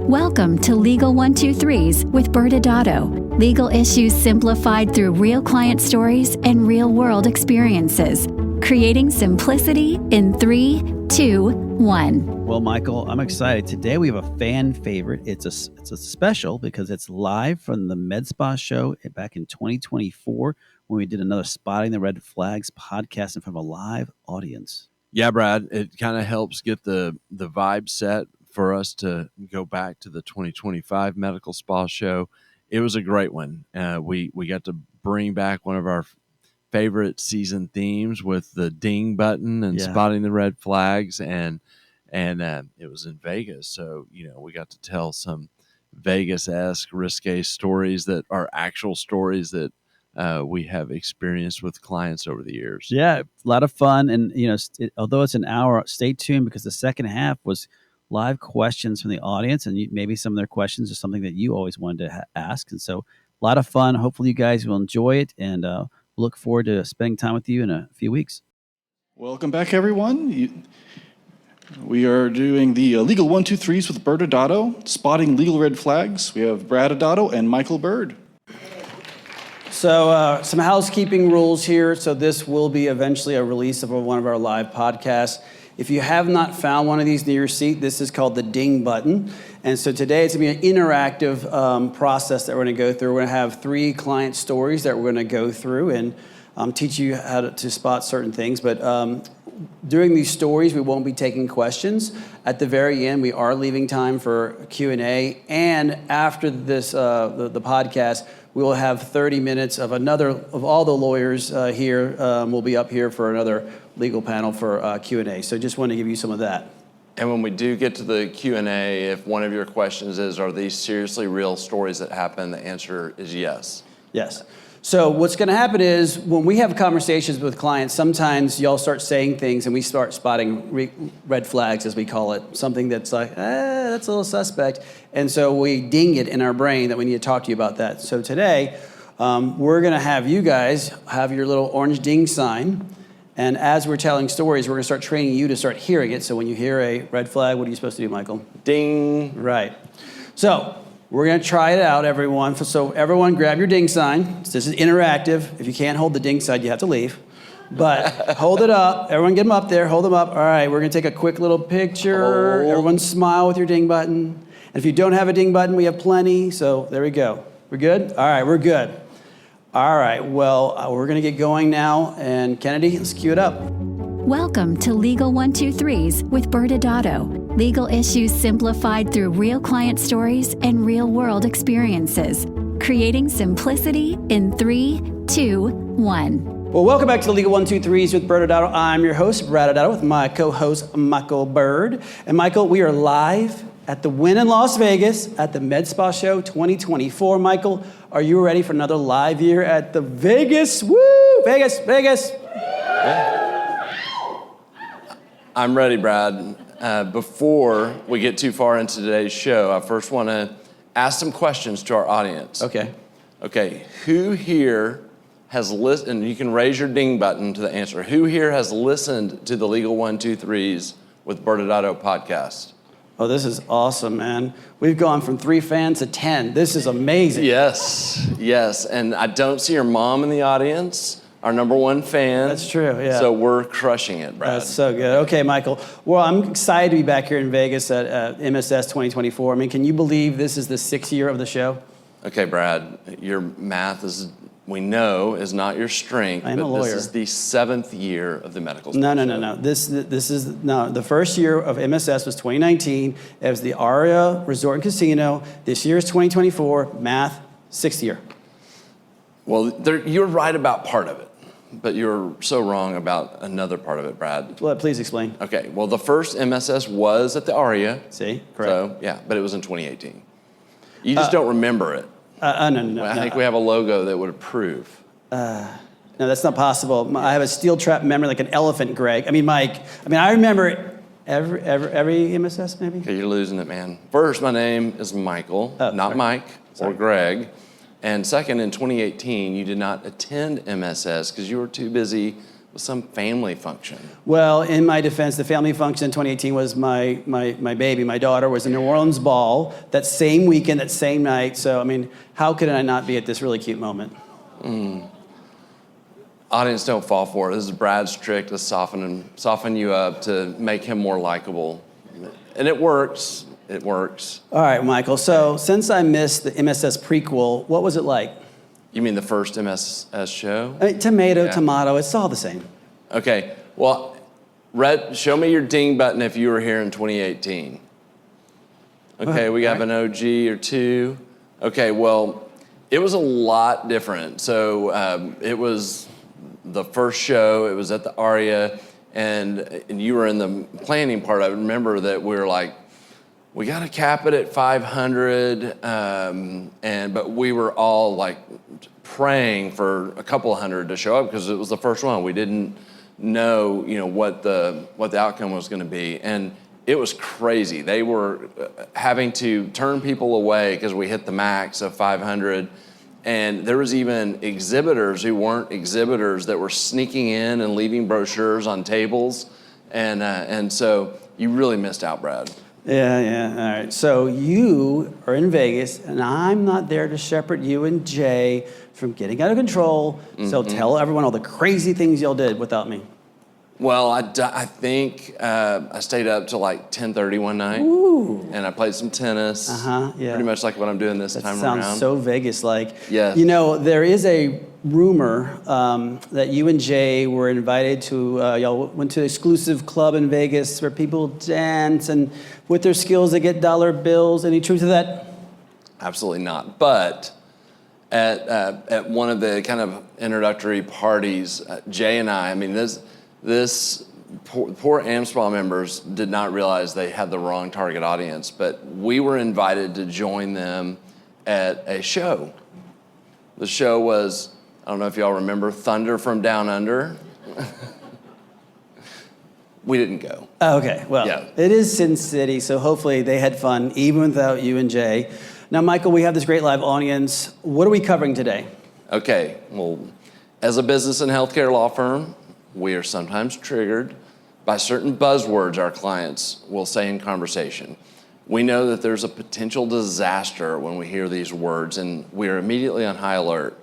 Welcome to Legal 123s with ByrdAdatto. Legal issues simplified through real client stories and real-world experiences. Creating simplicity in 3, 2, 1. Well, Michael, I'm excited. Today we have a fan favorite. It's a special because it's live from the Med Spa show back in 2024 when we did another Spotting the Red Flags podcast in front of a live audience. Yeah, Brad, it kind of helps get the vibe set for us to go back to the 2025 Medical Spa show. It was a great one. We got to bring back one of our favorite season themes with the ding button and spotting the red flags, and it was in Vegas. So, we got to tell some Vegas-esque risque stories that are actual stories that we have experienced with clients over the years. Yeah, a lot of fun. And, although it's an hour, stay tuned because the second half was live questions from the audience, and maybe some of their questions are something that you always wanted to ask. And so a lot of fun. Hopefully you guys will enjoy it, and look forward to spending time with you in a few weeks. Welcome back, everyone. We are doing the Legal 123s with ByrdAdatto, spotting legal red flags. We have ByrdAdatto and Michael Byrd. So some housekeeping rules here. So this will be eventually a release of one of our live podcasts. If you have not found one of these near your seat, this is called the ding button. And so today it's going to be an interactive process that we're going to go through. We're going to have 3 client stories that we're going to go through and teach you how to spot certain things. But during these stories, we won't be taking questions. At the very end, we are leaving time for Q&A. And after this, the podcast, we will have 30 minutes of all the lawyers here will be up here for another legal panel for Q&A. So just want to give you some of that. And when we do get to the Q&A, if one of your questions is, are these seriously real stories that happen? The answer is yes. Yes. So what's going to happen is when we have conversations with clients, sometimes y'all start saying things and we start spotting red flags, as we call it, something that's like, that's a little suspect. And so we ding it in our brain that we need to talk to you about that. So today, we're going to have you guys have your little orange ding sign. And as we're telling stories, we're going to start training you to start hearing it. So when you hear a red flag, what are you supposed to do, Michael? Ding. Right. So we're going to try it out, everyone. So everyone grab your ding sign. This is interactive. If you can't hold the ding sign, you have to leave. But hold it up. Everyone get them up there. Hold them up. All right, we're going to take a quick little picture. Everyone smile with your ding button. And if you don't have a ding button, we have plenty. So there we go. We're good? All right, we're good. All right, well, we're going to get going now. And Kennedy, let's cue it up. Welcome to Legal 123s with ByrdAdatto. Legal issues simplified through real client stories and real-world experiences. Creating simplicity in 3, 2, 1. Well, welcome back to the Legal 123s with ByrdAdatto. I'm your host, ByrdAdatto, with my co-host, Michael Byrd. And Michael, we are live at the Wynn in Las Vegas at the Med Spa Show 2024. Michael, are you ready for another live year at the Vegas? Woo! Vegas, Vegas! I'm ready, Brad. Before we get too far into today's show, I first want to ask some questions to our audience. Okay, who here has listened, and you can raise your ding button to the answer, who here has listened to the Legal 123s with ByrdAdatto podcast? Oh, this is awesome, man. We've gone from 3 fans to 10. This is amazing. Yes, and I don't see your mom in the audience. Our number 1 fan. That's true, yeah. So we're crushing it, Brad. That's so good. Okay, Michael. Well, I'm excited to be back here in Vegas at MSS 2024. I mean, can you believe this is the 6th year of the show? Okay, Brad, your math we know is not your strength. I'm a lawyer. This is the 7th year of the medical school. No. This is the first year of MSS was 2019. It was the Aria Resort and Casino. This year is 2024. Math, 6th year. Well, you're right about part of it, but you're so wrong about another part of it, Brad. Well, please explain. Okay, well, the first MSS was at the Aria. See, correct. So, yeah, but it was in 2018. You just don't remember it. No. I think we have a logo that would approve. No, that's not possible. I have a steel trap memory like an elephant, Greg. I mean, Mike. I remember every MSS, maybe? Okay, you're losing it, man. First, my name is Michael, not sorry. Mike or Greg. And second, in 2018, you did not attend MSS because you were too busy some family function. Well, in my defense, the family function in 2018 was my baby. My daughter was a New Orleans ball that same weekend, that same night. So, I mean, how could I not be at this really cute moment? Audience, don't fall for it. This is Brad's trick to soften you up, to make him more likable. And it works. It works. All right, Michael. So since I missed the MSS prequel, what was it like? You mean the first MSS show? I mean, tomato, it's all the same. Okay. Well, Rhett, show me your ding button if you were here in 2018. Okay, we have an OG or two. Okay, well, it was a lot different. So it was the first show. It was at the Aria, and you were in the planning part. I remember that we were like, we got to cap it at 500, but we were all like praying for a couple of hundred to show up because it was the first one. We didn't know, what the outcome was going to be, and it was crazy. They were having to turn people away because we hit the max of 500, and there was even exhibitors who weren't exhibitors that were sneaking in and leaving brochures on tables, and so you really missed out, Brad. Yeah. All right. So you are in Vegas, and I'm not there to shepherd you and Jay from getting out of control. So tell everyone all the crazy things y'all did without me. Well, I think I stayed up till like 10:30 one night. Ooh. And I played some tennis. Yeah. Pretty much like what I'm doing this time around. That sounds so Vegas-like. Yes. There is a rumor that you and Jay were invited to, y'all went to an exclusive club in Vegas where people dance, and with their skills they get dollar bills. Any truth to that? Absolutely not. But at one of the kind of introductory parties, Jay and I mean, this poor AmSpa members did not realize they had the wrong target audience, but we were invited to join them at a show. The show was, I don't know if y'all remember, Thunder from Down Under. We didn't go. Okay, well, It is Sin City, so hopefully they had fun, even without you and Jay. Now, Michael, we have this great live audience. What are we covering today? Okay, well, as a business and healthcare law firm, we are sometimes triggered by certain buzzwords our clients will say in conversation. We know that there's a potential disaster when we hear these words, and we are immediately on high alert.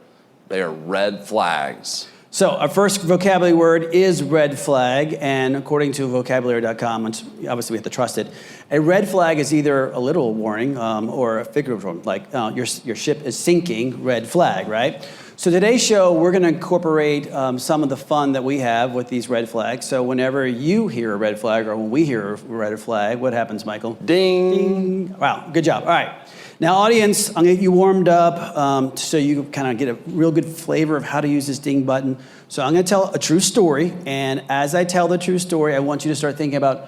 They are red flags. So our first vocabulary word is red flag, and according to vocabulary.com, which obviously we have to trust it, a red flag is either a literal warning or a figurative warning, like your ship is sinking, red flag, right? So today's show, we're going to incorporate some of the fun that we have with these red flags. So whenever you hear a red flag or when we hear a red flag, what happens, Michael? Ding. Ding. Wow, good job. All right. Now, audience, I'm going to get you warmed up so you kind of get a real good flavor of how to use this ding button. So I'm going to tell a true story, and as I tell the true story, I want you to start thinking about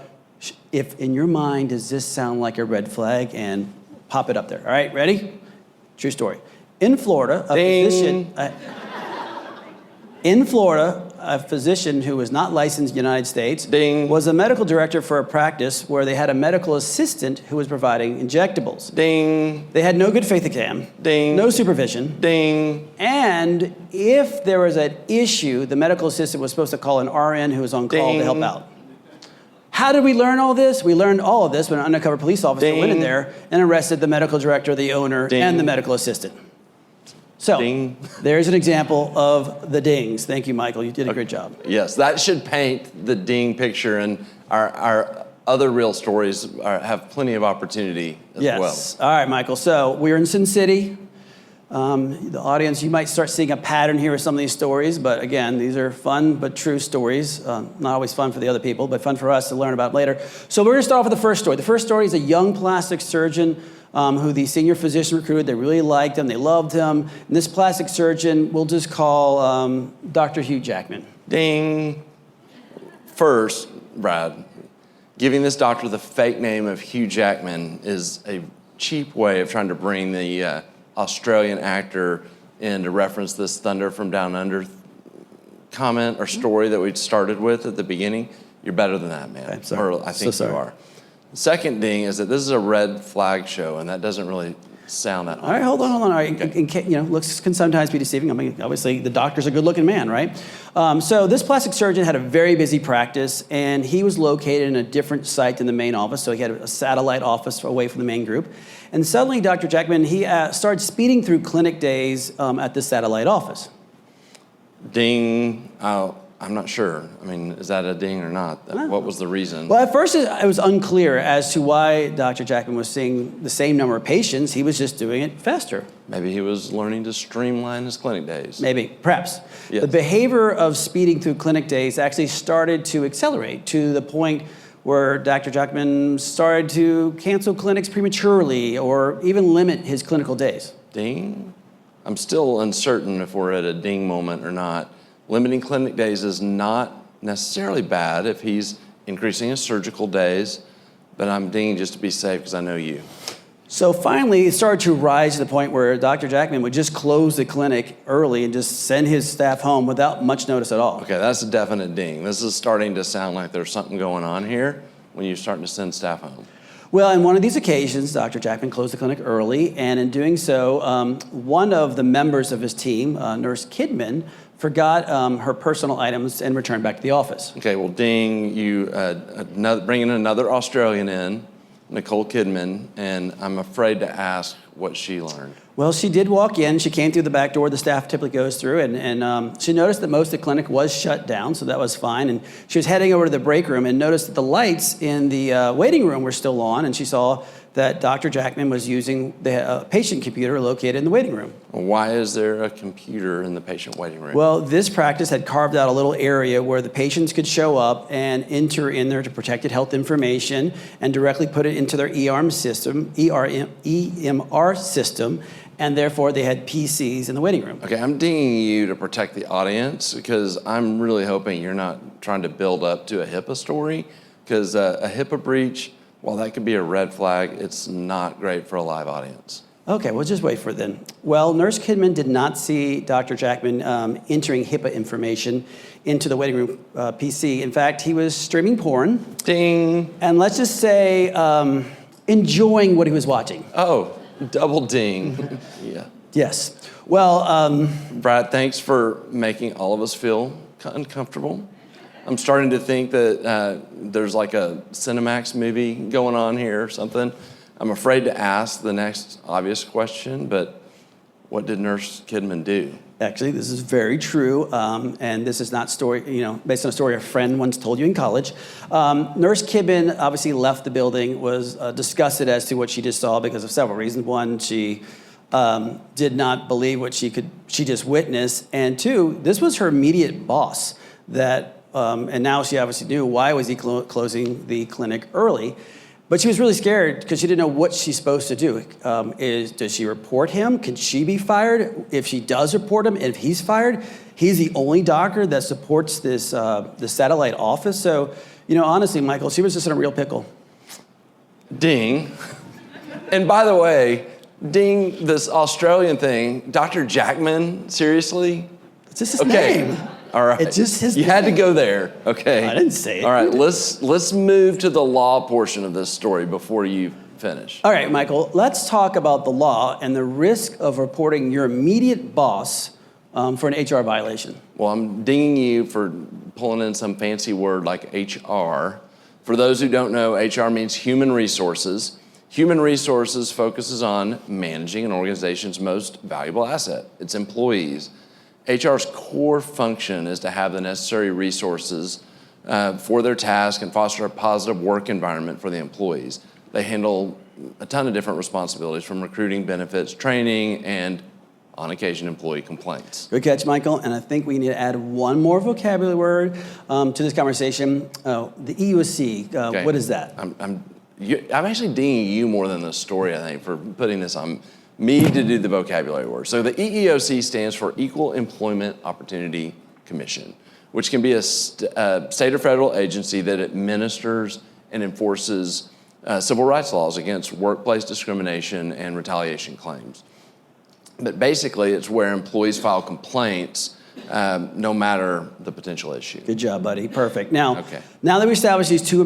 if in your mind, does this sound like a red flag, and pop it up there. All right, ready? True story. In Florida, a physician who was not licensed in the United States was a medical director for a practice where they had a medical assistant who was providing injectables. Ding. They had no good faith exam. Ding. No supervision. Ding. And if there was an issue, the medical assistant was supposed to call an RN who was on call to help out. How did we learn all this? We learned all of this when an undercover police officer went in there and arrested the medical director, the owner, and the medical assistant. So there's an example of the dings. Thank you, Michael. You did a great job. Yes, that should paint the ding picture, and our other real stories have plenty of opportunity as well. Yes. All right, Michael. So we're in Sin City. The audience, you might start seeing a pattern here with some of these stories, but again, these are fun but true stories. Not always fun for the other people, but fun for us to learn about later. So we're going to start off with the first story. The first story is a young plastic surgeon who the senior physician recruited. They really liked him. They loved him. And this plastic surgeon, we'll just call Dr. Hugh Jackman. Ding. First, Brad, giving this doctor the fake name of Hugh Jackman is a cheap way of trying to bring the Australian actor in to reference this Thunder from Down Under comment or story that we started with at the beginning. You're better than that, man. Okay, sorry. Or I think you are. Second ding is that this is a red flag show, and that doesn't really sound that. All right, hold on. All right, looks can sometimes be deceiving. I mean, obviously, the doctor's a good-looking man, right? So this plastic surgeon had a very busy practice, and he was located in a different site than the main office, so he had a satellite office away from the main group. And suddenly, Dr. Jackman, he started speeding through clinic days at the satellite office. Ding. I'm not sure. I mean, is that a ding or not? What was the reason? Well, at first, it was unclear as to why Dr. Jackman was seeing the same number of patients. He was just doing it faster. Maybe he was learning to streamline his clinic days. Maybe, perhaps. Yes. The behavior of speeding through clinic days actually started to accelerate to the point where Dr. Jackman started to cancel clinics prematurely or even limit his clinical days. Ding? I'm still uncertain if we're at a ding moment or not. Limiting clinic days is not necessarily bad if he's increasing his surgical days, but I'm dinging just to be safe because I know you. So finally, it started to rise to the point where Dr. Jackman would just close the clinic early and just send his staff home without much notice at all. Okay, that's a definite ding. This is starting to sound like there's something going on here when you're starting to send staff home. Well, on one of these occasions, Dr. Jackman closed the clinic early, and in doing so, one of the members of his team, Nurse Kidman, forgot her personal items and returned back to the office. Okay, well, ding, you bringing another Australian in, Nicole Kidman, and I'm afraid to ask what she learned. Well, she did walk in. She came through the back door the staff typically goes through, and she noticed that most of the clinic was shut down, so that was fine. And she was heading over to the break room and noticed that the lights in the waiting room were still on, and she saw that Dr. Jackman was using the patient computer located in the waiting room. Why is there a computer in the patient waiting room? Well, this practice had carved out a little area where the patients could show up and enter in their protected health information and directly put it into their EMR system, and therefore they had PCs in the waiting room. Okay, I'm dinging you to protect the audience because I'm really hoping you're not trying to build up to a HIPAA story, because a HIPAA breach, while that could be a red flag, it's not great for a live audience. Okay, we'll just wait for it then. Well, Nurse Kidman did not see Dr. Jackman entering HIPAA information into the waiting room PC. In fact, he was streaming porn. Ding. And let's just say enjoying what he was watching. Oh, double ding. Yeah. Yes. Well, Brad, thanks for making all of us feel uncomfortable. I'm starting to think that there's like a Cinemax movie going on here or something. I'm afraid to ask the next obvious question, but what did Nurse Kidman do? Actually, this is very true, and this is not based on a story a friend once told you in college. Nurse Kidman obviously left the building, was disgusted as to what she just saw because of several reasons. One, she did not believe what she just witnessed, and two, this was her immediate boss and now she obviously knew why was he closing the clinic early. But she was really scared because she didn't know what she's supposed to do. Does she report him? Can she be fired? If she does report him, if he's fired, he's the only doctor that supports this the satellite office. So, honestly, Michael, she was just in a real pickle. Ding. And by the way, ding, this Australian thing, Dr. Jackman, seriously? It's just his name. All right. It's just his You had to go there. Okay. I didn't say it. All right, let's move to the law portion of this story before you finish. All right, Michael, let's talk about the law and the risk of reporting your immediate boss for an HR violation. Well, I'm dinging you for pulling in some fancy word like HR. For those who don't know, HR means human resources. Human resources focuses on managing an organization's most valuable asset, its employees. HR's core function is to have the necessary resources for their task and foster a positive work environment for the employees. They handle a ton of different responsibilities, from recruiting, benefits, training, and on occasion, employee complaints. Good catch, Michael. And I think we need to add one more vocabulary word to this conversation. The EUC, Okay. What is that? I'm actually dinging you more than the story, I think, for putting this on me to do the vocabulary word. So the EEOC stands for Equal Employment Opportunity Commission, which can be a state or federal agency that administers and enforces civil rights laws against workplace discrimination and retaliation claims. But basically, it's where employees file complaints no matter the potential issue. Good job, buddy. Perfect. Now, Okay. now that we established these two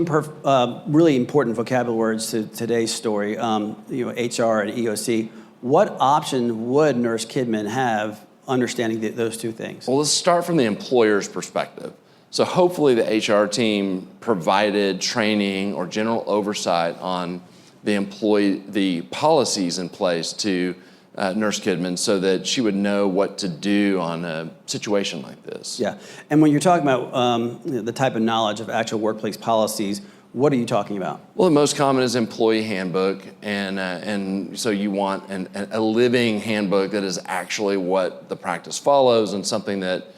really important vocabulary words to today's story, HR and EOC, what option would Nurse Kidman have understanding those two things? Well, let's start from the employer's perspective. So hopefully the HR team provided training or general oversight on the policies in place to Nurse Kidman so that she would know what to do on a situation like this. Yeah, and when you're talking about the type of knowledge of actual workplace policies, what are you talking about? Well, the most common is employee handbook, and so you want a living handbook that is actually what the practice follows and something that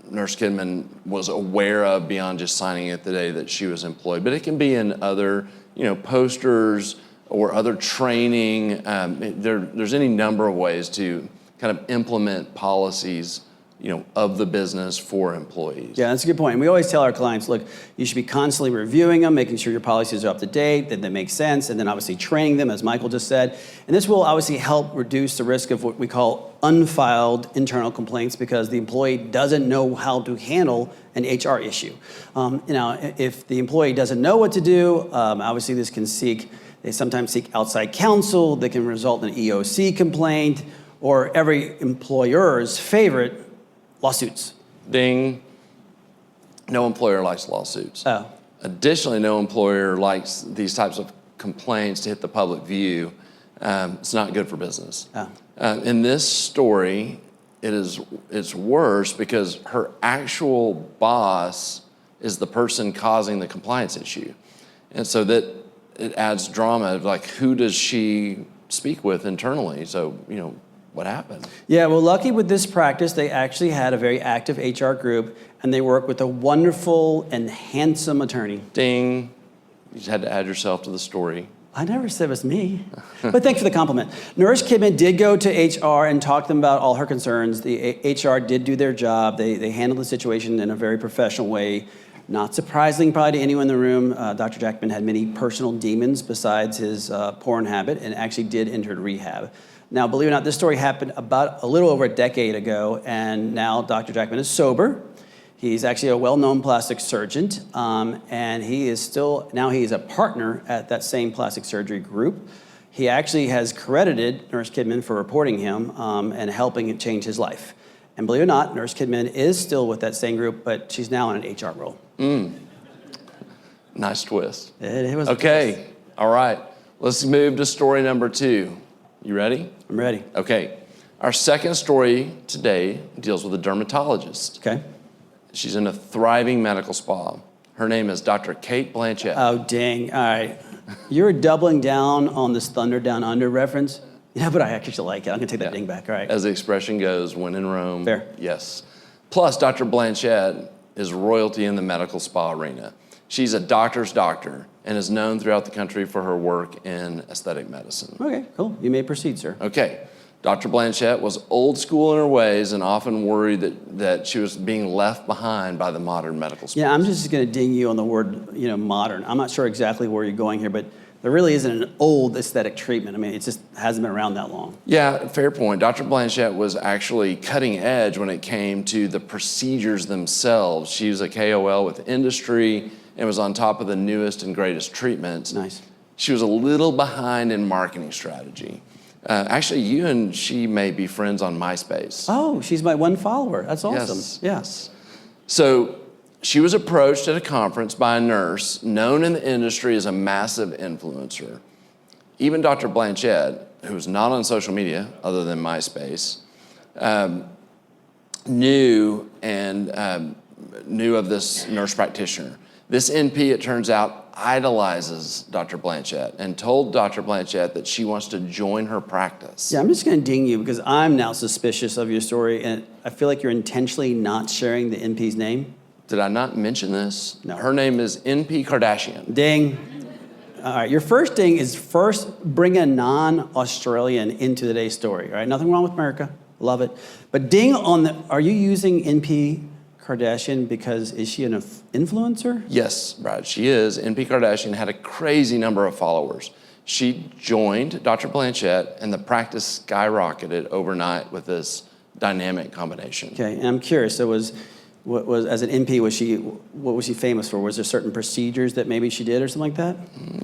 Nurse Kidman was aware of beyond just signing it the day that she was employed. But it can be in other, posters or other training. There's any number of ways to kind of implement policies, of the business for employees. Yeah, that's a good point. And we always tell our clients, look, you should be constantly reviewing them, making sure your policies are up to date, that they make sense, and then obviously training them, as Michael just said. And this will obviously help reduce the risk of what we call unfiled internal complaints because the employee doesn't know how to handle an HR issue. If the employee doesn't know what to do, obviously they sometimes seek outside counsel that can result in an EOC complaint or every employer's favorite, lawsuits. Ding. No employer likes lawsuits. Oh. Additionally, no employer likes these types of complaints to hit the public view. It's not good for business. Oh. In this story, it's worse because her actual boss is the person causing the compliance issue. And so that it adds drama of like, who does she speak with internally? So, what happened? Yeah, well, lucky with this practice, they actually had a very active HR group, and they work with a wonderful and handsome attorney. Ding. You just had to add yourself to the story. I never said it was me, but thanks for the compliment. Nurse Kidman did go to HR and talk to them about all her concerns. The HR did do their job. They handled the situation in a very professional way. Not surprising probably to anyone in the room, Dr. Jackman had many personal demons besides his porn habit and actually did enter rehab. Now, believe it or not, this story happened about a little over a decade ago, and now Dr. Jackman is sober. He's actually a well-known plastic surgeon, and he is a partner at that same plastic surgery group. He actually has credited Nurse Kidman for reporting him and helping it change his life. And believe it or not, Nurse Kidman is still with that same group, but she's now in an HR role. Nice twist. It was okay. All right. Let's move to story number 2. You ready? I'm ready. Okay. Our second story today deals with a dermatologist. Okay. She's in a thriving medical spa. Her name is Dr. Kate Blanchett. Oh, dang. All right. You're doubling down on this Thunder Down Under reference? Yeah, but I actually like it. I'm going to take that ding back. All right. As the expression goes, when in Rome. Fair. Yes. Plus, Dr. Blanchett is royalty in the medical spa arena. She's a doctor's doctor and is known throughout the country for her work in aesthetic medicine. Okay, cool. You may proceed, sir. Okay. Dr. Blanchett was old school in her ways and often worried that she was being left behind by the modern medical space. Yeah, I'm just going to ding you on the word, modern. I'm not sure exactly where you're going here, but there really isn't an old aesthetic treatment. I mean, it just hasn't been around that long. Yeah, fair point. Dr. Blanchett was actually cutting edge when it came to the procedures themselves. She was a KOL with industry and was on top of the newest and greatest treatments. Nice. She was a little behind in marketing strategy. Actually, you and she may be friends on MySpace. Oh, she's my one follower. That's awesome. Yes. So she was approached at a conference by a nurse known in the industry as a massive influencer. Even Dr. Blanchett, who was not on social media other than MySpace, knew of this nurse practitioner. This NP, it turns out, idolizes Dr. Blanchett and told Dr. Blanchett that she wants to join her practice. Yeah, I'm just going to ding you because I'm now suspicious of your story, and I feel like you're intentionally not sharing the NP's name. Did I not mention this? No. Her name is NP Kardashian. Ding. All right, your first ding is first bring a non-Australian into today's story. All right, nothing wrong with America. Love it. But ding on are you using NP Kardashian because is she an influencer? Yes, Brad, she is. NP Kardashian had a crazy number of followers. She joined Dr. Blanchett, and the practice skyrocketed overnight with this dynamic combination. Okay, and I'm curious. So what was as an NP, what was she famous for? Was there certain procedures that maybe she did or something like that?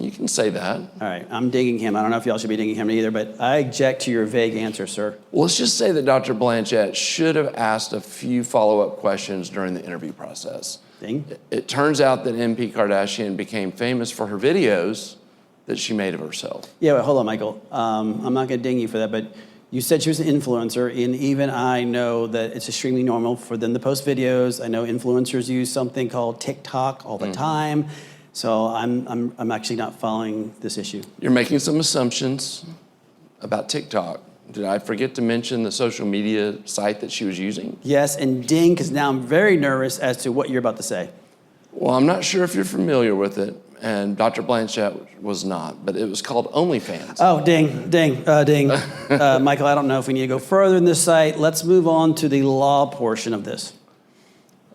You can say that. All right, I'm dinging him. I don't know if y'all should be dinging him either, but I object to your vague answer, sir. Well, let's just say that Dr. Blanchett should have asked a few follow-up questions during the interview process. Ding. It turns out that MP Kardashian became famous for her videos that she made of herself. Yeah, wait, hold on, Michael. I'm not going to ding you for that, but you said she was an influencer, and even I know that it's extremely normal for them to post videos. I know influencers use something called TikTok all the time, so I'm actually not following this issue. You're making some assumptions about TikTok. Did I forget to mention the social media site that she was using? Yes, and ding, because now I'm very nervous as to what you're about to say. Well, I'm not sure if you're familiar with it, and Dr. Blanchett was not, but it was called OnlyFans. Oh, ding. Michael, I don't know if we need to go further in this site. Let's move on to the law portion of this.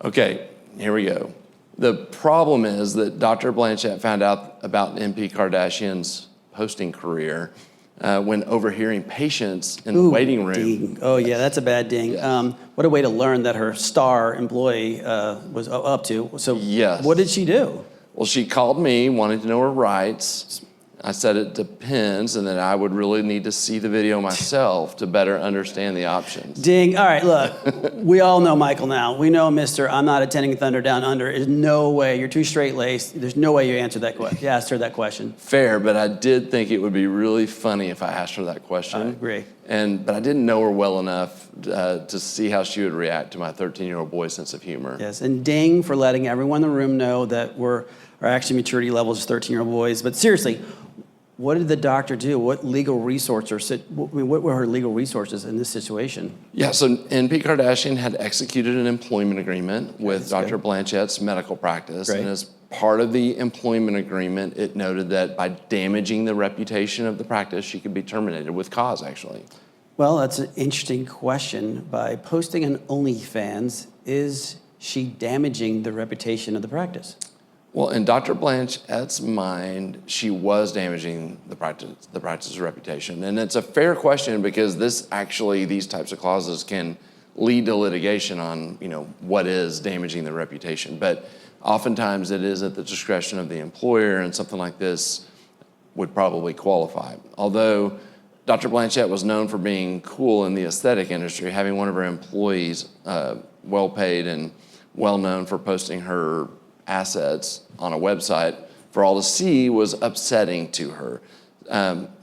Okay, here we go. The problem is that Dr. Blanchett found out about MP Kardashian's hosting career when overhearing patients in the waiting room. Ding. Oh, yeah, that's a bad ding. Yes. What a way to learn that her star employee was up to. So Yes. what did she do? Well, she called me, wanting to know her rights. I said it depends, and that I would really need to see the video myself to better understand the options. Ding. All right, look, we all know Michael now. We know Mr. I'm not attending Thunder Down Under. There's no way. You're too straight-laced. There's no way you answered that question. You asked her that question. Fair, but I did think it would be really funny if I asked her that question. I agree. But I didn't know her well enough to see how she would react to my 13-year-old boy's sense of humor. Yes, and ding for letting everyone in the room know that our actually maturity levels is 13-year-old boys. But seriously, what did the doctor do? What legal resources? What were her legal resources in this situation? Yeah, so NP Kardashian had executed an employment agreement with Dr. Blanchett's medical practice. Great. And as part of the employment agreement, it noted that by damaging the reputation of the practice, she could be terminated with cause, actually. Well, that's an interesting question. By posting on OnlyFans, is she damaging the reputation of the practice? Well, in Dr. Blanchett's mind, she was damaging the practice's reputation. And it's a fair question because these types of clauses can lead to litigation on, what is damaging the reputation. But oftentimes it is at the discretion of the employer, and something like this would probably qualify. Although Dr. Blanchett was known for being cool in the aesthetic industry, having one of her employees well-paid and well-known for posting her assets on a website for all to see was upsetting to her.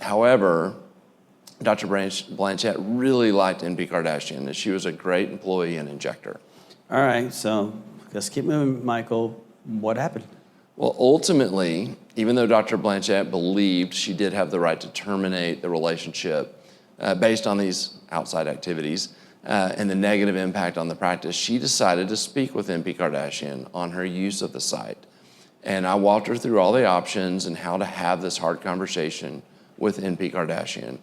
However, Dr. Blanchett really liked NP Kardashian, and she was a great employee and injector. All right, so let's keep moving, Michael. What happened? Well, ultimately, even though Dr. Blanchett believed she did have the right to terminate the relationship based on these outside activities and the negative impact on the practice, she decided to speak with NP Kardashian on her use of the site. And I walked her through all the options and how to have this hard conversation with NP Kardashian.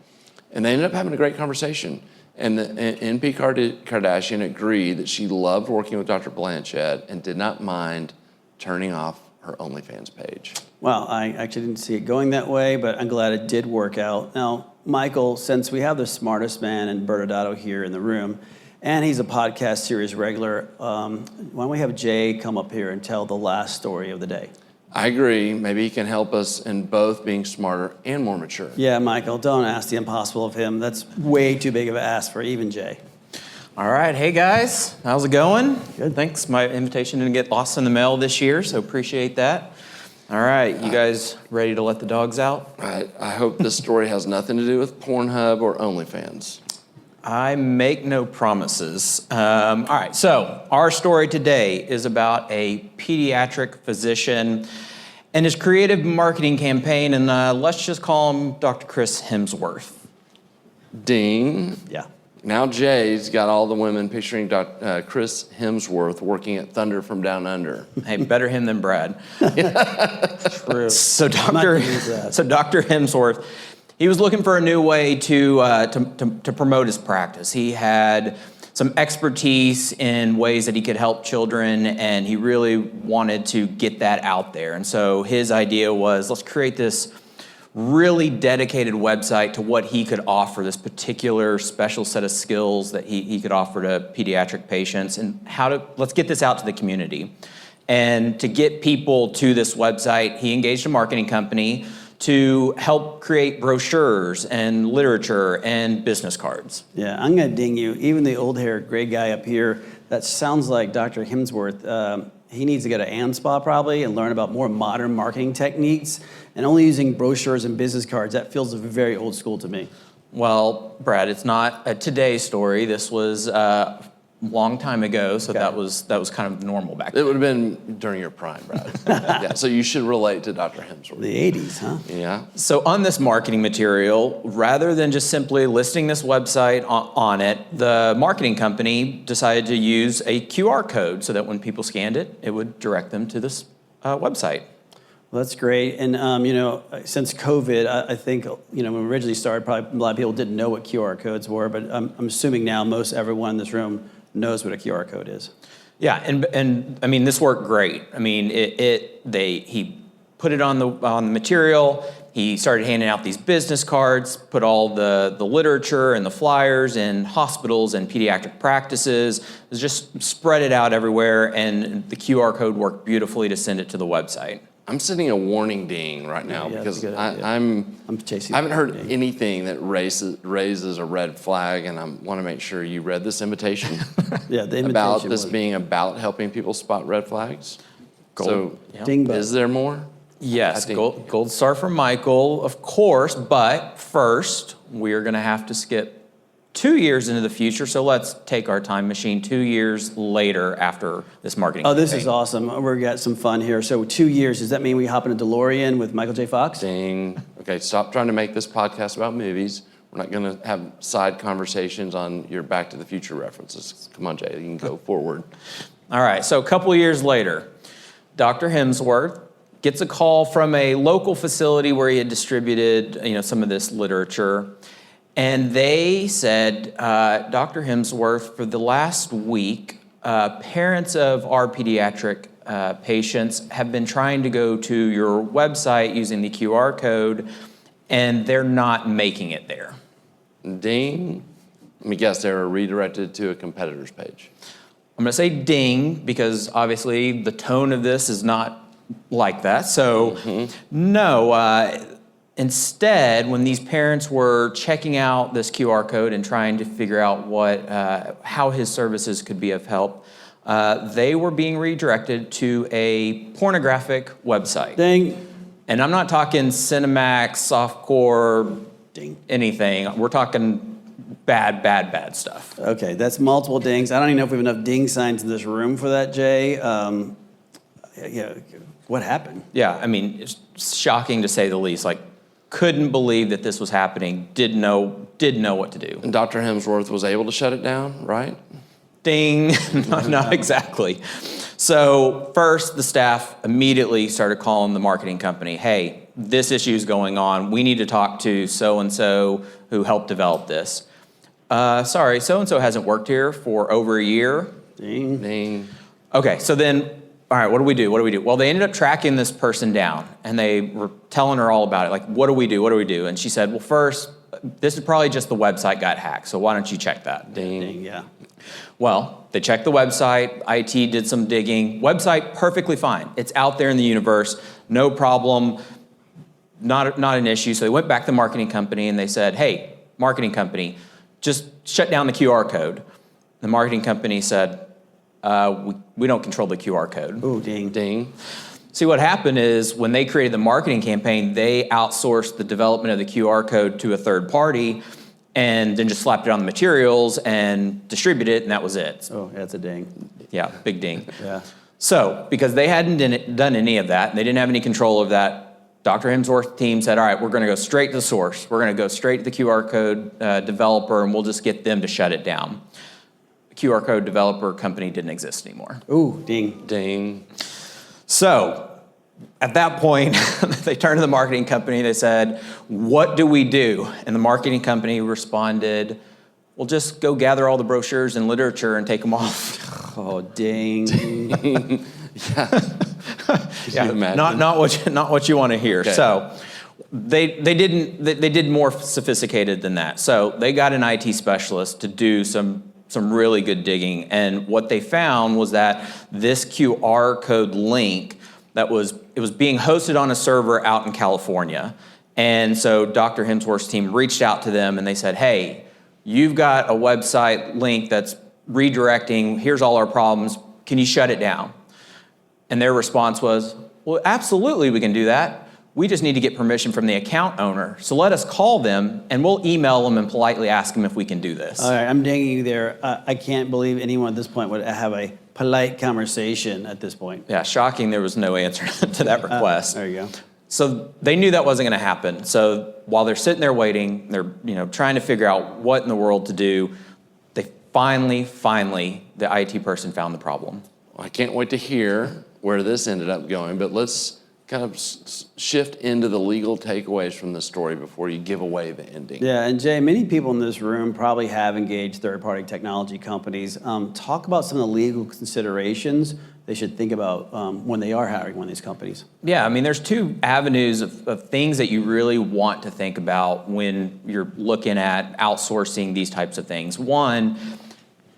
And they ended up having a great conversation. And NP Kardashian agreed that she loved working with Dr. Blanchett and did not mind turning off her OnlyFans page. Well, I actually didn't see it going that way, but I'm glad it did work out. Now, Michael, since we have the smartest man in ByrdAdatto here in the room, and he's a podcast series regular, why don't we have Jay come up here and tell the last story of the day? I agree. Maybe he can help us in both being smarter and more mature. Yeah, Michael, don't ask the impossible of him. That's way too big of an ask for even Jay. All right. Hey, guys. How's it going? Good. Thanks. My invitation didn't get lost in the mail this year, so appreciate that. All right. You guys ready to let the dogs out? I hope this story has nothing to do with Pornhub or OnlyFans. I make no promises. All right. So our story today is about a pediatric physician and his creative marketing campaign, and let's just call him Dr. Chris Hemsworth. Ding. Yeah. Now Jay's got all the women picturing Chris Hemsworth working at Thunder from Down Under. Hey, better him than Brad. True. So Dr. Hemsworth, he was looking for a new way to promote his practice. He had some expertise in ways that he could help children, and he really wanted to get that out there. And so his idea was, let's create this really dedicated website to what he could offer, this particular special set of skills that he could offer to pediatric patients, and let's get this out to the community. And to get people to this website, he engaged a marketing company to help create brochures and literature and business cards. Yeah, I'm going to ding you. Even the old-haired gray guy up here, that sounds like Dr. Hemsworth. He needs to go to AmSpa probably and learn about more modern marketing techniques. And only using brochures and business cards, that feels very old school to me. Well, Brad, it's not a today's story. This was a long time ago, so that was kind of normal back then. It would have been during your prime, Brad. Yeah, so you should relate to Dr. Hemsworth. The 80s, huh? Yeah. So on this marketing material, rather than just simply listing this website on it, the marketing company decided to use a QR code so that when people scanned it, it would direct them to this website. Well, that's great. And, since COVID, I think, when we originally started, probably a lot of people didn't know what QR codes were, but I'm assuming now most everyone in this room knows what a QR code is. Yeah, and I mean, this worked great. I mean, he put it on the material. He started handing out these business cards, put all the literature and the flyers in hospitals and pediatric practices. It was just spread it out everywhere, and the QR code worked beautifully to send it to the website. I'm sending a warning ding right now because I'm chasing. I haven't heard anything that raises a red flag, and I want to make sure you read this invitation. Yeah, the invitation about this being about helping people spot red flags. So, Ding button. is there more? Yes, gold star for Michael, of course. But first, we are going to have to skip 2 years into the future. So let's take our time machine 2 years later after this marketing campaign. This is awesome. We've got some fun here. So 2 years, does that mean we hop in a DeLorean with Michael J. Fox? Ding. Okay, stop trying to make this podcast about movies. We're not going to have side conversations on your Back to the Future references. Come on, Jay, you can go forward. All right, so a couple of years later, Dr. Hemsworth gets a call from a local facility where he had distributed, some of this literature. And they said, Dr. Hemsworth, for the last week, parents of our pediatric patients have been trying to go to your website using the QR code, and they're not making it there. Ding. Let me guess, they were redirected to a competitor's page. I'm going to say ding because obviously the tone of this is not like that. So, no. Instead, when these parents were checking out this QR code and trying to figure out how his services could be of help, they were being redirected to a pornographic website. Ding. And I'm not talking Cinemax, softcore, Ding. anything. We're talking bad stuff. Okay, that's multiple dings. I don't even know if we have enough ding signs in this room for that, Jay. What happened? Yeah, I mean, it's shocking to say the least. Like, couldn't believe that this was happening. Didn't know what to do. And Dr. Hemsworth was able to shut it down, right? Ding. Not exactly. So first, the staff immediately started calling the marketing company. Hey, this issue is going on. We need to talk to so-and-so who helped develop this. Sorry, so-and-so hasn't worked here for over a year. Ding. Ding. Okay, so then, all right, what do we do? Well, they ended up tracking this person down, and they were telling her all about it. Like, what do we do? And she said, well, first, this is probably just the website got hacked, so why don't you check that? Ding, yeah. Well, they checked the website. IT did some digging. Website, perfectly fine. It's out there in the universe. No problem. Not an issue. So they went back to the marketing company, and they said, hey, marketing company, just shut down the QR code. The marketing company said, we don't control the QR code. Oh, ding. Ding. See, what happened is when they created the marketing campaign, they outsourced the development of the QR code to a third party and then just slapped it on the materials and distributed it, and that was it. Oh, that's a ding. Yeah, big ding. Yeah. So, because they hadn't done any of that, and they didn't have any control of that, Dr. Hemsworth's team said, all right, we're going to go straight to the source. We're going to go straight to the QR code developer, and we'll just get them to shut it down. The QR code developer company didn't exist anymore. Ooh, ding. Ding. So, at that point, they turned to the marketing company. They said, what do we do? And the marketing company responded, well, just go gather all the brochures and literature and take them off. Oh, ding. Yeah. Yeah, not what you want to hear. Okay. So They did more sophisticated than that. So they got an IT specialist to do some really good digging, and what they found was that this QR code link it was being hosted on a server out in California. And so Dr. Hemsworth's team reached out to them and they said, hey, you've got a website link that's redirecting, here's all our problems, can you shut it down? And their response was, well, absolutely we can do that. We just need to get permission from the account owner. So let us call them and we'll email them and politely ask them if we can do this. All right, I'm dinging you there. I can't believe anyone at this point would have a polite conversation at this point. Yeah, shocking there was no answer to that request. There you go. So they knew that wasn't going to happen. So while they're sitting there waiting, they're trying to figure out what in the world to do. They finally, the IT person found the problem. I can't wait to hear where this ended up going, but let's kind of shift into the legal takeaways from the story before you give away the ending. Yeah, and Jay, many people in this room probably have engaged third-party technology companies. Talk about some of the legal considerations they should think about when they are hiring one of these companies. Yeah, I mean, there's two avenues of things that you really want to think about when you're looking at outsourcing these types of things. One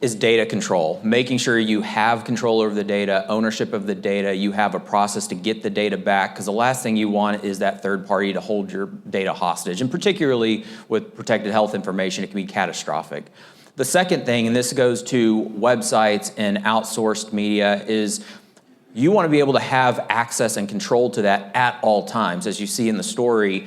is data control, making sure you have control over the data, ownership of the data, you have a process to get the data back, because the last thing you want is that third party to hold your data hostage, and particularly with protected health information, it can be catastrophic. The second thing, and this goes to websites and outsourced media, is you want to be able to have access and control to that at all times. As you see in the story,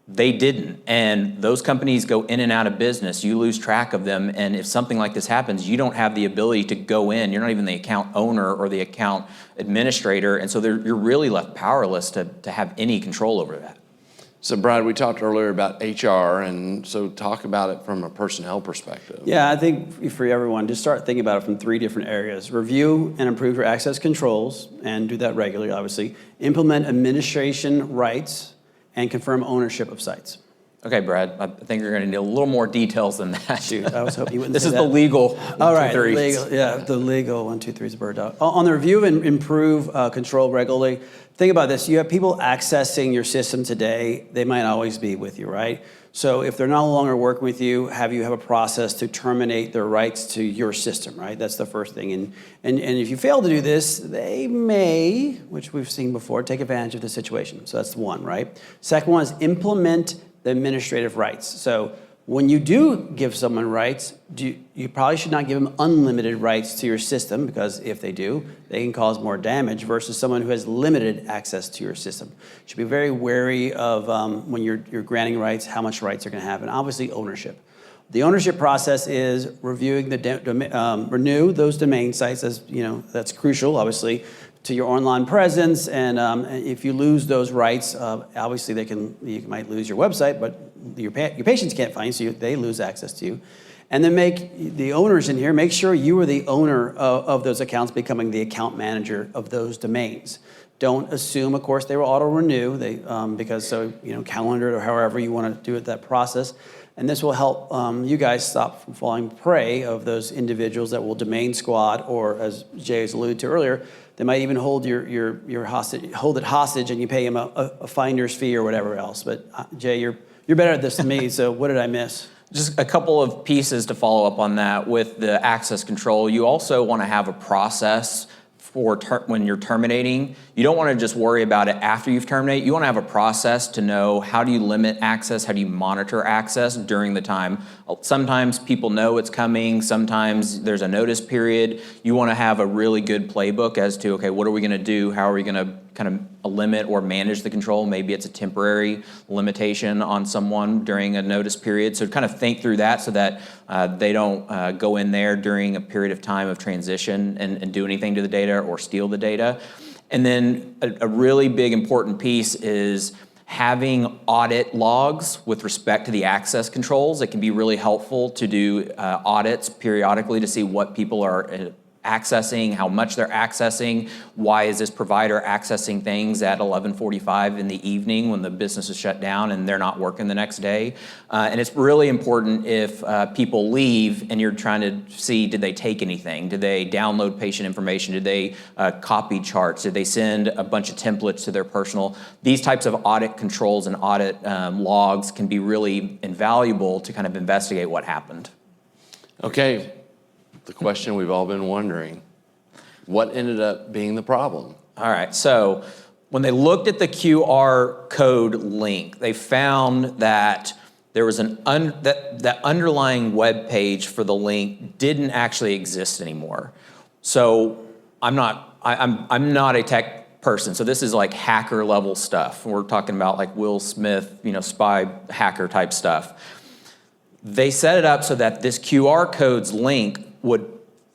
they didn't, and those companies go in and out of business. You lose track of them, and if something like this happens, you don't have the ability to go in. You're not even the account owner or the account administrator, and so you're really left powerless to have any control over that. So, Brad, we talked earlier about HR, and so talk about it from a personnel perspective. Yeah, I think for everyone, just start thinking about it from three different areas. Review and improve your access controls, and do that regularly, obviously. Implement administration rights, and confirm ownership of sites. Okay, Brad, I think you're going to need a little more details than that. Shoot, I was hoping you wouldn't This say is that. the legal All right, 1, 2, 3s. legal, yeah, the legal 1, 2, 3s ByrdAdatto. On the review and improve control regularly, think about this. You have people accessing your system today. They might always be with you, right? So if they're no longer working with you have a process to terminate their rights to your system, right? That's the first thing. And if you fail to do this, they may, which we've seen before, take advantage of the situation. So that's one, right? Second one is implement the administrative rights. So when you do give someone rights, you probably should not give them unlimited rights to your system, because if they do, they can cause more damage, versus someone who has limited access to your system. You should be very wary of when you're granting rights, how much rights they're going to have, and obviously ownership. The ownership process is reviewing renew those domain sites, as that's crucial, obviously, to your online presence. And if you lose those rights, obviously you might lose your website, but your patients can't find you, so they lose access to you. And then make the owners in here, make sure you are the owner of those accounts, becoming the account manager of those domains. Don't assume, of course, they will auto-renew, because calendar or however you want to do it, that process. And this will help you guys stop from falling prey of those individuals that will domain squad, or as Jay has alluded to earlier, they might even hold your hostage, hold it hostage, and you pay them a finder's fee or whatever else. But Jay, you're better at this than me, so what did I miss? Just a couple of pieces to follow up on that. With the access control, you also want to have a process for when you're terminating. You don't want to just worry about it after you've terminated. You want to have a process to know, how do you limit access, how do you monitor access during the time. Sometimes people know it's coming, sometimes there's a notice period. You want to have a really good playbook as to, okay, what are we going to do? How are we going to kind of limit or manage the control? Maybe it's a temporary limitation on someone during a notice period. So kind of think through that so that they don't go in there during a period of time of transition and do anything to the data or steal the data. And then a really big important piece is having audit logs with respect to the access controls. It can be really helpful to do audits periodically to see what people are accessing, how much they're accessing, why is this provider accessing things at 11:45 in the evening when the business is shut down and they're not working the next day. And it's really important if people leave and you're trying to see, did they take anything? Did they download patient information? Did they copy charts? Did they send a bunch of templates to their personal? These types of audit controls and audit logs can be really invaluable to kind of investigate what happened. Okay. The question we've all been wondering, what ended up being the problem? All right, so when they looked at the QR code link, they found that there was that underlying web page for the link didn't actually exist anymore. So I'm not a tech person, so this is like hacker level stuff. We're talking about like Will Smith, spy hacker type stuff. They set it up so that this QR code's link would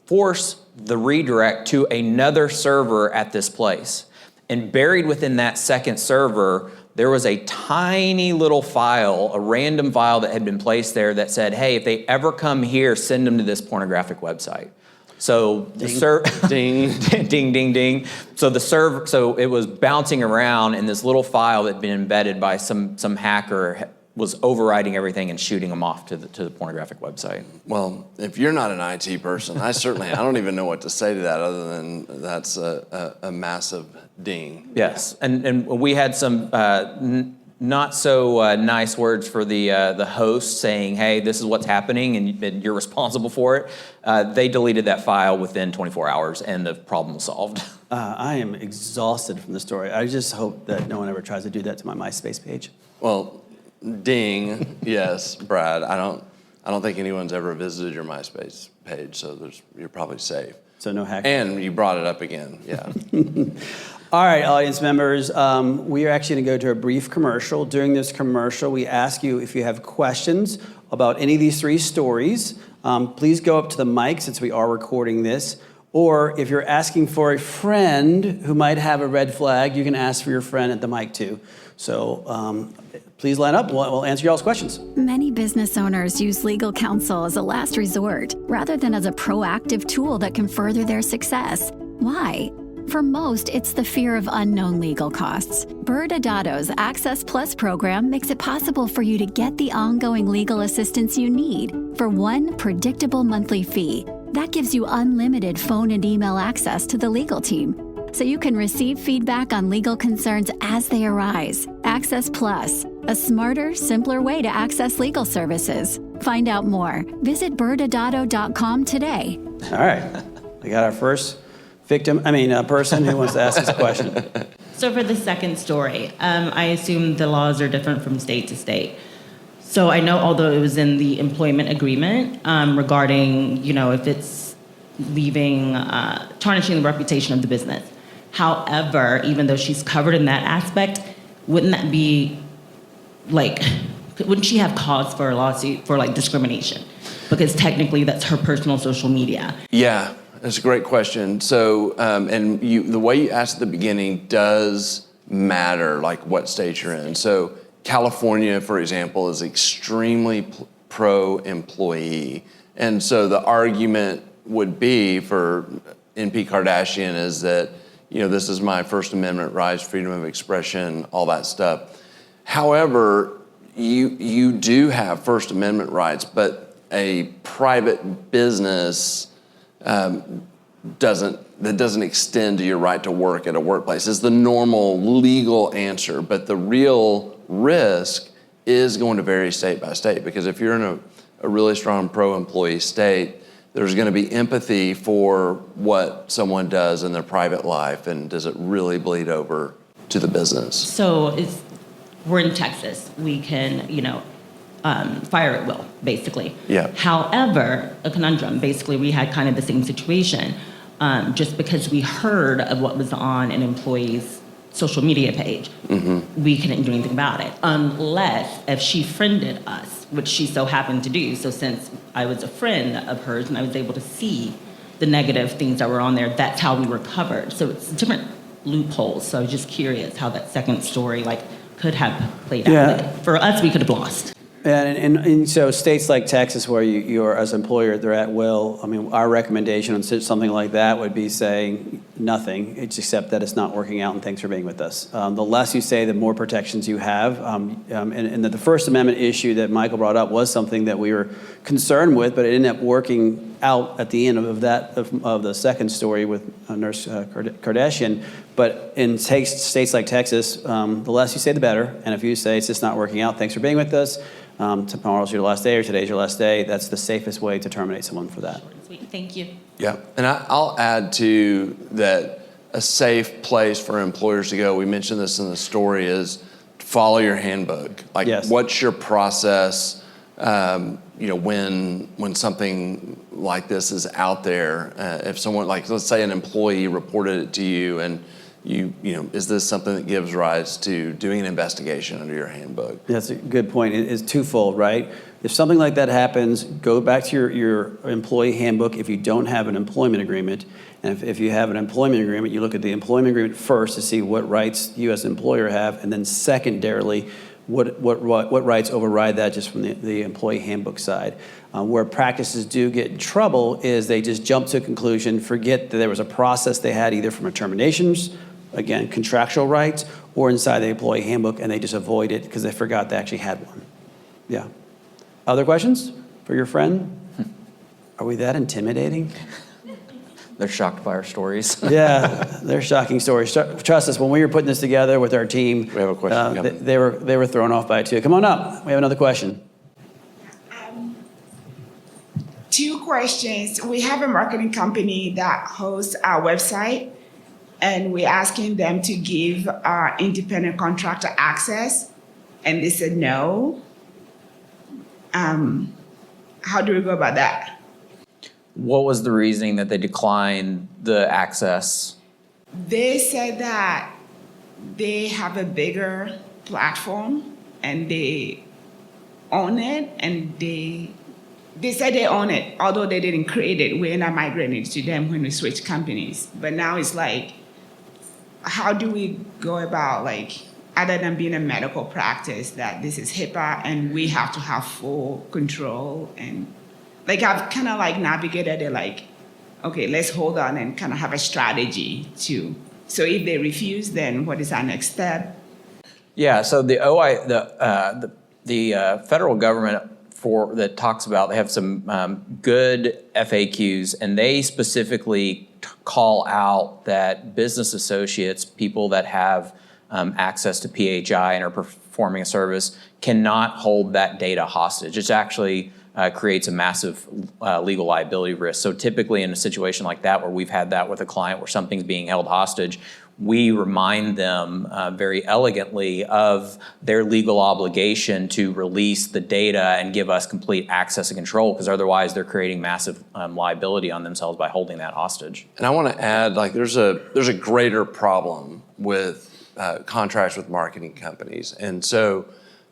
force the redirect to another server at this place. And buried within that second server, there was a tiny little file, a random file that had been placed there that said, hey, if they ever come here, send them to this pornographic website. So Ding. ding, ding, ding. So it was bouncing around, and this little file that had been embedded by some hacker was overriding everything and shooting them off to the pornographic website. Well, if you're not an IT person, I don't even know what to say to that other than that's a massive ding. Yes, and we had some not so nice words for the host saying, hey, this is what's happening and you're responsible for it. They deleted that file within 24 hours and the problem was solved. I am exhausted from the story. I just hope that no one ever tries to do that to my MySpace page. Well, ding, yes, Brad. I don't think anyone's ever visited your MySpace page, so you're probably safe. So no hacking. And you brought it up again, yeah. All right, audience members, we are actually going to go to a brief commercial. During this commercial, we ask you if you have questions about any of these three stories. Please go up to the mic since we are recording this. Or if you're asking for a friend who might have a red flag, you can ask for your friend at the mic too. So please line up. We'll answer y'all's questions. Many business owners use legal counsel as a last resort rather than as a proactive tool that can further their success. Why? For most, it's the fear of unknown legal costs. ByrdAdatto's Access Plus program makes it possible for you to get the ongoing legal assistance you need for one predictable monthly fee. That gives you unlimited phone and email access to the legal team, so you can receive feedback on legal concerns as they arise. Access Plus, a smarter, simpler way to access legal services. Find out more. Visit ByrdAdatto.com today. All right, we got our first person who wants to ask this question. So for the second story, I assume the laws are different from state to state. So I know, although it was in the employment agreement regarding, if it's leaving, tarnishing the reputation of the business. However, even though she's covered in that aspect, wouldn't that be wouldn't she have cause for a lawsuit for discrimination? Because technically that's her personal social media. Yeah, that's a great question. So, and the way you asked at the beginning does matter, like what state you're in. So California, for example, is extremely pro-employee. And so the argument would be for NP Kardashian is that, this is my First Amendment rights, freedom of expression, all that stuff. However, you do have First Amendment rights, but a private business doesn't extend to your right to work at a workplace. It's the normal legal answer, but the real risk is going to vary state by state, because if you're in a really strong pro-employee state, there's going to be empathy for what someone does in their private life, and does it really bleed over to the business? So we're in Texas. We can, fire at will, basically. Yeah. However, a conundrum. Basically, we had kind of the same situation. Just because we heard of what was on an employee's social media page, we couldn't do anything about it unless if she friended us, which she so happened to do. So since I was a friend of hers and I was able to see the negative things that were on there, that's how we were covered. So it's different loopholes. So I was just curious how that second story could have played out. For us, we could have lost. And so states like Texas, where you are as an employer, they're at will. I mean, our recommendation on something like that would be saying nothing. It's except that it's not working out, and thanks for being with us. The less you say, the more protections you have. And the First Amendment issue that Michael brought up was something that we were concerned with, but it ended up working out at the end of the second story with Nurse Kardashian. But in states like Texas, the less you say, the better. And if you say it's just not working out, thanks for being with us. Tomorrow's your last day or today's your last day, that's the safest way to terminate someone for that. Sweet. Thank you. Yeah, and I'll add to that, a safe place for employers to go. We mentioned this in the story, is follow your handbook. Like, yes. What's your process? When something like this is out there, if someone, like, let's say an employee reported it to you, and is this something that gives rise to doing an investigation under your handbook? That's a good point. It's twofold, right? If something like that happens, go back to your employee handbook if you don't have an employment agreement. And if you have an employment agreement, you look at the employment agreement first to see what rights you as an employer have, and then secondarily, what rights override that just from the employee handbook side. Where practices do get in trouble is they just jump to a conclusion, forget that there was a process they had either from a terminations, again, contractual rights, or inside the employee handbook, and they just avoid it because they forgot they actually had one. Yeah. Other questions for your friend? Are we that intimidating? They're shocked by our stories. Yeah, they're shocking stories. Trust us, when we were putting this together with our team, We have a question. they were thrown off by it too. Come on up. We have another question. Two questions. We have a marketing company that hosts our website, and we're asking them to give our independent contractor access, and they said no. How do we go about that? What was the reasoning that they declined the access? They said that they have a bigger platform and they own it, and they said they own it, although they didn't create it. We're not migrating it to them when we switch companies. But now it's like, how do we go about, like, other than being a medical practice, that this is HIPAA and we have to have full control? And like, I've kind of like navigated it, like, okay, let's hold on and kind of have a strategy too. So if they refuse, then what is our next step? Yeah, so the federal government that talks about, they have some good FAQs, and they specifically call out that business associates, people that have access to PHI and are performing a service, cannot hold that data hostage. It actually creates a massive legal liability risk. So typically in a situation like that, where we've had that with a client where something's being held hostage, we remind them very elegantly of their legal obligation to release the data and give us complete access and control, because otherwise they're creating massive liability on themselves by holding that hostage. And I want to add, like, there's a greater problem with contracts with marketing companies. And so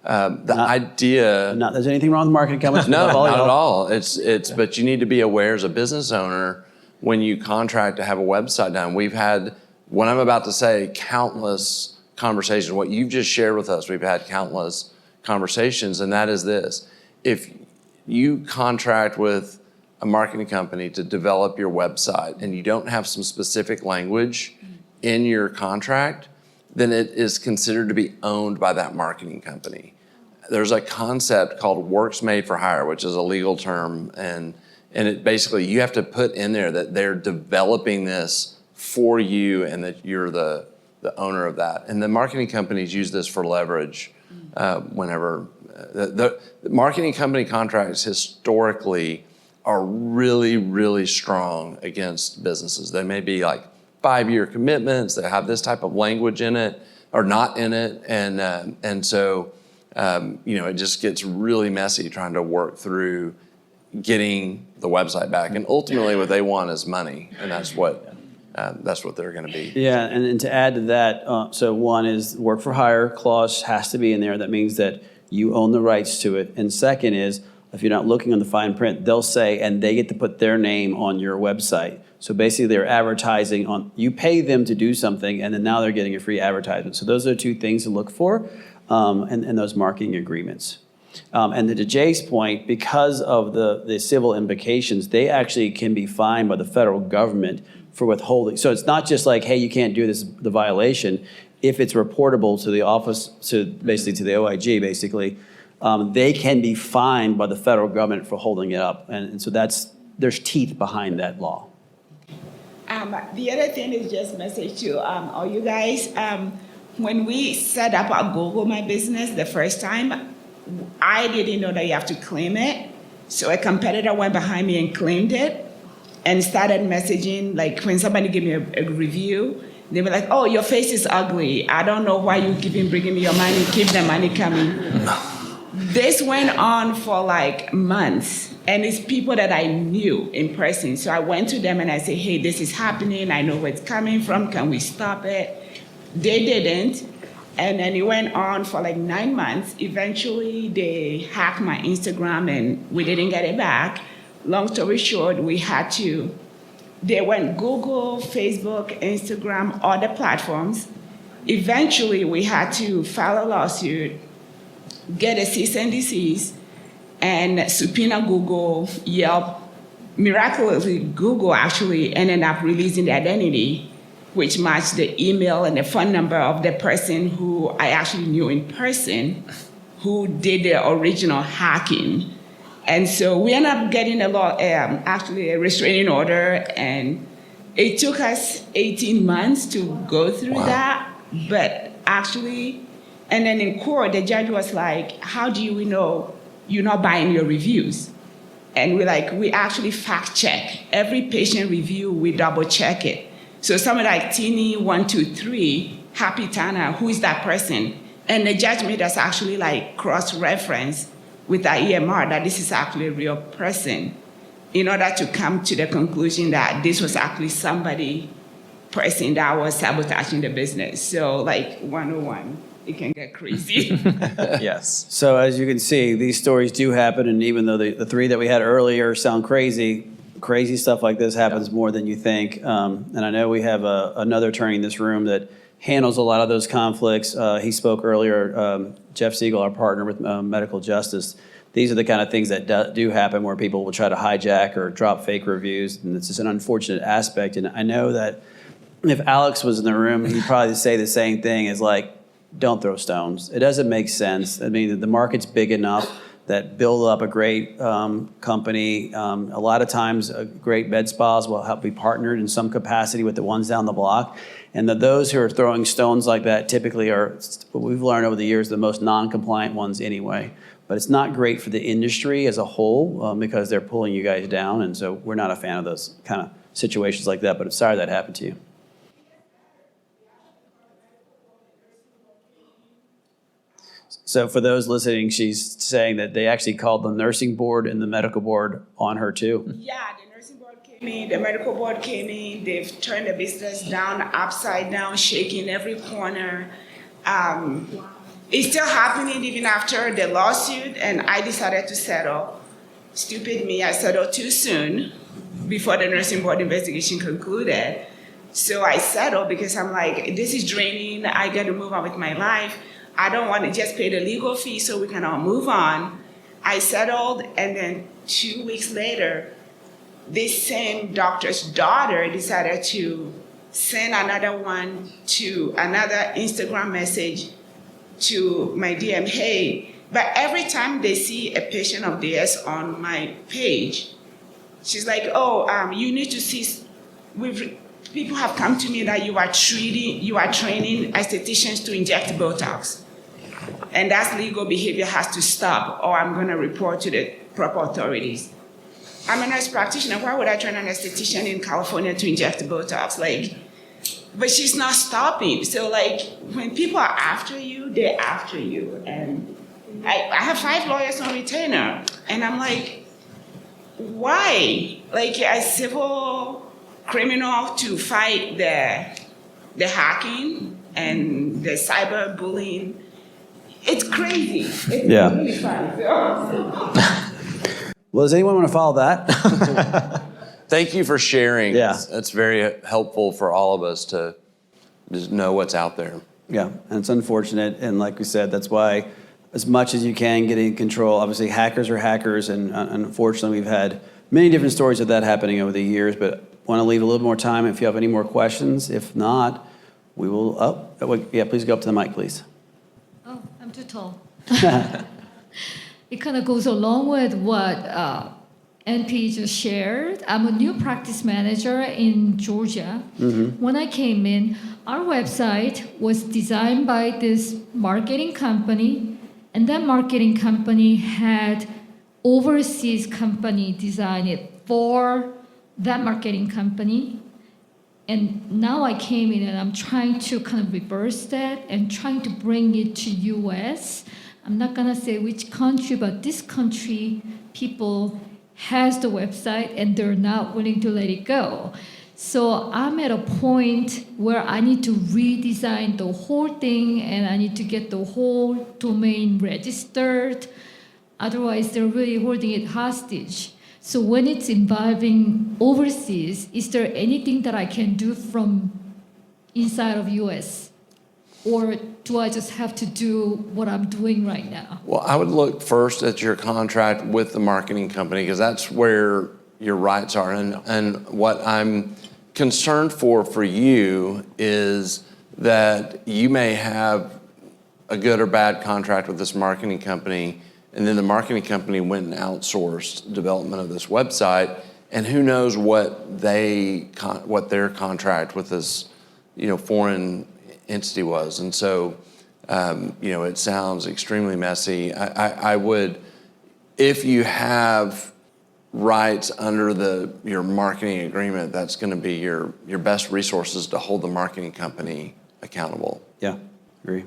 idea... Not there's anything wrong with marketing companies. No, not at all. But you need to be aware as a business owner, when you contract to have a website done. We've had, what I'm about to say, countless conversations. What you've just shared with us, we've had countless conversations, and that is this. If you contract with a marketing company to develop your website and you don't have some specific language in your contract, then it is considered to be owned by that marketing company. There's a concept called works made for hire, which is a legal term, and it basically, you have to put in there that they're developing this for you and that you're the owner of that. And the marketing companies use this for leverage whenever. The marketing company contracts historically are really, really strong against businesses. They may be like 5-year commitments that have this type of language in it or not in it. And so, it just gets really messy trying to work through getting the website back. And ultimately what they want is money. And that's what they're going to be. Yeah, and to add to that, so one is work for hire clause has to be in there. That means that you own the rights to it. And second is, if you're not looking on the fine print, they'll say, and they get to put their name on your website. So basically they're advertising on, you pay them to do something, and then now they're getting a free advertisement. So those are 2 things to look for in those marketing agreements. And to Jay's point, because of the civil implications, they actually can be fined by the federal government for withholding. So it's not just like, hey, you can't do this, the violation. If it's reportable to the office, to the OIG, they can be fined by the federal government for holding it up. And so there's teeth behind that law. The other thing is just message to all you guys. When we set up our Google My Business the first time, I didn't know that you have to claim it. So a competitor went behind me and claimed it and started messaging, like when somebody gave me a review, they were like, oh, your face is ugly. I don't know why you keep bringing me your money. Keep the money coming. This went on for like months. And it's people that I knew in person. So I went to them and I said, hey, this is happening. I know where it's coming from. Can we stop it? They didn't. And then it went on for like 9 months. Eventually, they hacked my Instagram and we didn't get it back. Long story short, they went Google, Facebook, Instagram, all the platforms. Eventually, we had to file a lawsuit, get a cease and desist, and subpoena Google, Yelp. Miraculously, Google actually ended up releasing the identity, which matched the email and the phone number of the person who I actually knew in person, who did the original hacking. And so we ended up getting a restraining order, and it took us 18 months to go through that. But actually, and then in court, the judge was like, how do you know you're not buying your reviews? And we actually fact check. Every patient review, we double check it. So someone like Tini123, Happy Tana, who is that person? And the judge made us actually cross-reference with our EMR that this is actually a real person in order to come to the conclusion that this was actually person that was sabotaging the business. So 101, it can get crazy. Yes. So as you can see, these stories do happen, and even though the three that we had earlier sound crazy stuff like this happens more than you think. And I know we have another attorney in this room that handles a lot of those conflicts. He spoke earlier, Jeff Siegel, our partner with Medical Justice. These are the kind of things that do happen where people will try to hijack or drop fake reviews, and it's just an unfortunate aspect. And I know that if Alex was in the room, he'd probably say the same thing as don't throw stones. It doesn't make sense. I mean, the market's big enough that build up a great company. A lot of times, great med spas will be partnered in some capacity with the ones down the block. And those who are throwing stones like that typically are, what we've learned over the years, the most non-compliant ones anyway. But it's not great for the industry as a whole because they're pulling you guys down. And so we're not a fan of those kind of situations like that. But I'm sorry that happened to you. So for those listening, she's saying that they actually called the nursing board and the medical board on her too. Yeah, the nursing board came in, the medical board came in, they've turned the business down, upside down, shaking every corner. It's still happening even after the lawsuit, and I decided to settle. Stupid me, I settled too soon before the nursing board investigation concluded. So I settled because I'm like, this is draining, I got to move on with my life. I don't want to just pay the legal fee so we can all move on. I settled, and then 2 weeks later, this same doctor's daughter decided to send another one to another Instagram message to my DM, hey, but every time they see a patient of theirs on my page, she's like, oh, you need to see, people have come to me that you are training estheticians to inject Botox. And that legal behavior has to stop, or I'm going to report to the proper authorities. I'm a nurse practitioner. Why would I train an esthetician in California to inject Botox? But she's not stopping. So when people are after you, they're after you. And I have 5 lawyers on retainer, and I'm like, why? A civil criminal to fight the hacking and the cyberbullying. It's crazy. It's really fun. Well, does anyone want to follow that? Thank you for sharing. Yeah. That's very helpful for all of us to just know what's out there. Yeah, and it's unfortunate. And like we said, that's why as much as you can, getting control. Obviously, hackers are hackers, and unfortunately, we've had many different stories of that happening over the years, but want to leave a little more time if you have any more questions. If not, we will, please go up to the mic, please. Oh, I'm too tall. It kind of goes along with what NP just shared. I'm a new practice manager in Georgia. When I came in, our website was designed by this marketing company, and that marketing company had overseas company design it for that marketing company. And now I came in and I'm trying to kind of reverse that and trying to bring it to US. I'm not gonna say which country, but this country, people has the website and they're not willing to let it go. So I'm at a point where I need to redesign the whole thing and I need to get the whole domain registered. Otherwise, they're really holding it hostage. So when it's involving overseas, is there anything that I can do from inside of US? Or do I just have to do what I'm doing right now? Well, I would look first at your contract with the marketing company because that's where your rights are. And what I'm concerned for you is that you may have a good or bad contract with this marketing company, and then the marketing company went and outsourced development of this website, and who knows what their contract with this, foreign entity was. And so, it sounds extremely messy. I would, if you have rights under your marketing agreement, that's going to be your best resources to hold the marketing company accountable. Yeah, agree.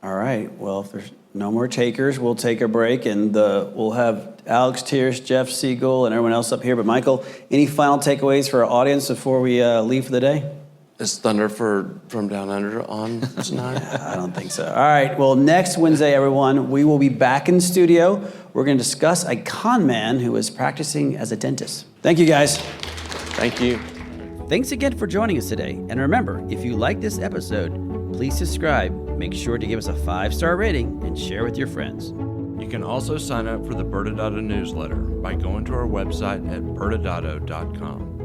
All right. Well, if there's no more takers, we'll take a break, and we'll have Alex Tierce, Jeff Siegel, and everyone else up here. But Michael, any final takeaways for our audience before we leave for the day? Is Thunder from Down Under on tonight? I don't think so. All right. Well, next Wednesday, everyone, we will be back in studio. We're going to discuss a con man who is practicing as a dentist. Thank you, guys. Thank you. Thanks again for joining us today. And remember, if you like this episode, please subscribe, make sure to give us a 5-star rating, and share with your friends. You can also sign up for the ByrdAdatto newsletter by going to our website at ByrdAdatto.com.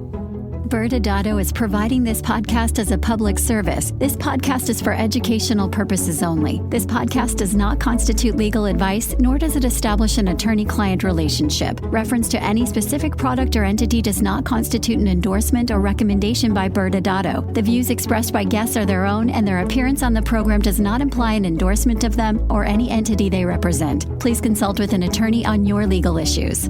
ByrdAdatto is providing this podcast as a public service. This podcast is for educational purposes only. This podcast does not constitute legal advice, nor does it establish an attorney-client relationship. Reference to any specific product or entity does not constitute an endorsement or recommendation by ByrdAdatto. The views expressed by guests are their own, and their appearance on the program does not imply an endorsement of them or any entity they represent. Please consult with an attorney on your legal issues.